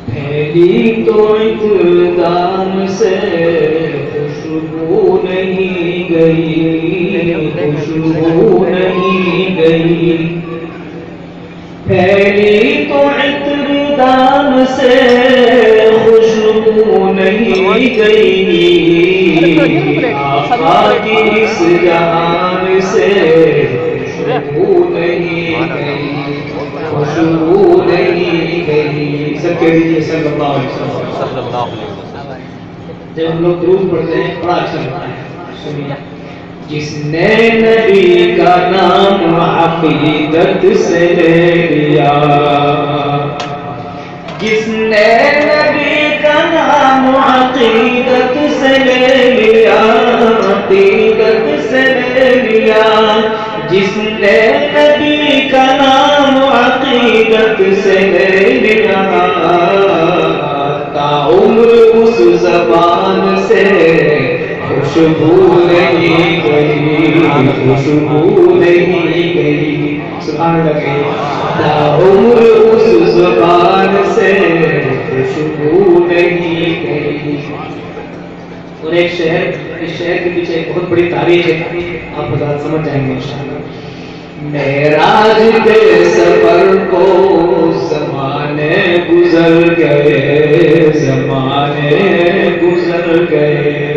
پھیلی تو اقدام سے خوشبو نہیں گئی، خوشبو نہیں گئی، پھیلی تو اقدام سے خوشبو نہیں گئی، آقا کی اس جہان سے خوشبو نہیں گئی، خوشبو نہیں گئی۔ سب کہہ دیجیے صلی اللہ علیہ وسلم۔ جب ہم لوگ درود پڑھتے ہیں بڑا اچھا لگتا ہے، سنیے۔ جس نے نبی کا نام عقیدت سے لے لیا، جس نے نبی کا نام عقیدت سے لے لیا، عقیدت سے لے لیا، جس نے نبی کا نام عقیدت سے لے لیا، تاعمر اس زبان سے خوشبو نہیں گئی، خوشبو نہیں گئی، سبحان اللہ، تاعمر اس زبان سے خوشبو نہیں گئی۔ اور ایک شہر، اس شہر کے پیچھے ایک بہت بڑی تاریخ ہے، آپ حضرات سمجھ جائیں گے انشاءاللہ۔ معراج کے سفر کو زمانے گزر گئے، زمانے گزر گئے،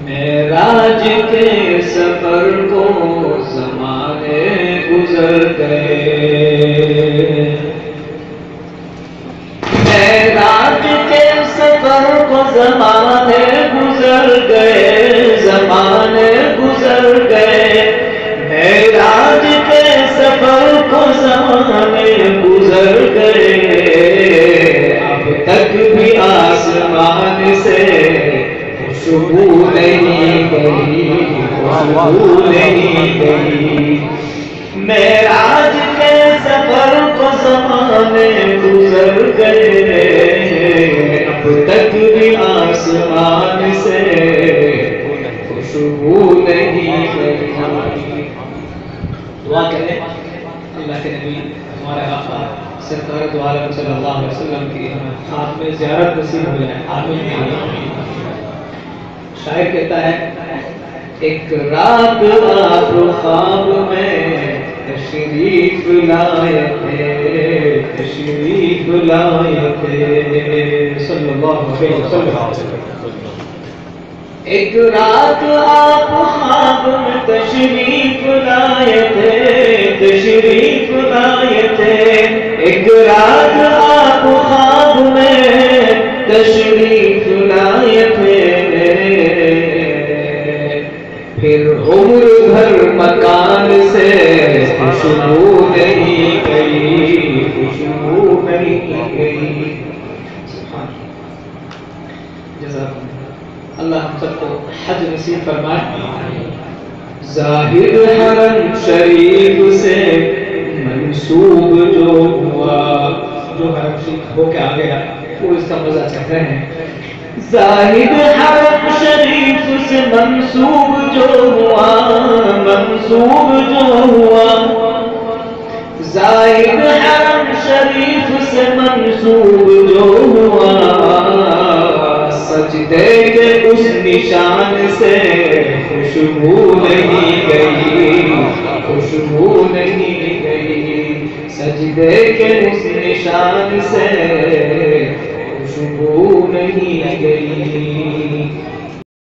معراج کے سفر کو زمانے گزر گئے، معراج کے سفر کو زمانے گزر گئے، زمانے گزر گئے، معراج کے سفر کو زمانے گزر گئے، اب تک بھی آسمان سے خوشبو نہیں گئی، خوشبو نہیں گئی، معراج کے سفر کو زمانے گزر گئے، اب تک بھی آسمان سے خوشبو نہیں گئی۔ دعا کریں اللہ کے نبی ہمارے آقا سرکار دو عالم صلی اللہ علیہ وسلم کی ہمیں خاتمہ میں زیارت نصیب ہو جائے، آمین۔ شاعر کہتا ہے، ایک رات آپ خواب میں تشریف لائے تھے، تشریف لائے تھے، صلی اللہ علیہ وسلم۔ ایک رات آپ خواب میں تشریف لائے تھے، تشریف لائے تھے، ایک رات آپ خواب میں تشریف لائے تھے، پھر عمر بھر مکان سے خوشبو نہیں گئی، خوشبو نہیں گئی۔ جزاک اللہ ہم سب کو حج نصیب فرمائے۔ ظاہر حرم شریف سے منسوب جو ہوا، جو حرم شریف ہو کے آ گیا وہ اس کا مزہ چکھ رہے ہیں۔ ظاہر حرم شریف سے منسوب جو ہوا، منسوب جو ہوا، ظاہر حرم شریف سے منسوب جو ہوا، سجدے کے اس نشان سے خوشبو نہیں گئی، خوشبو نہیں گئی، سجدے کے اس نشان سے خوشبو نہیں گئی۔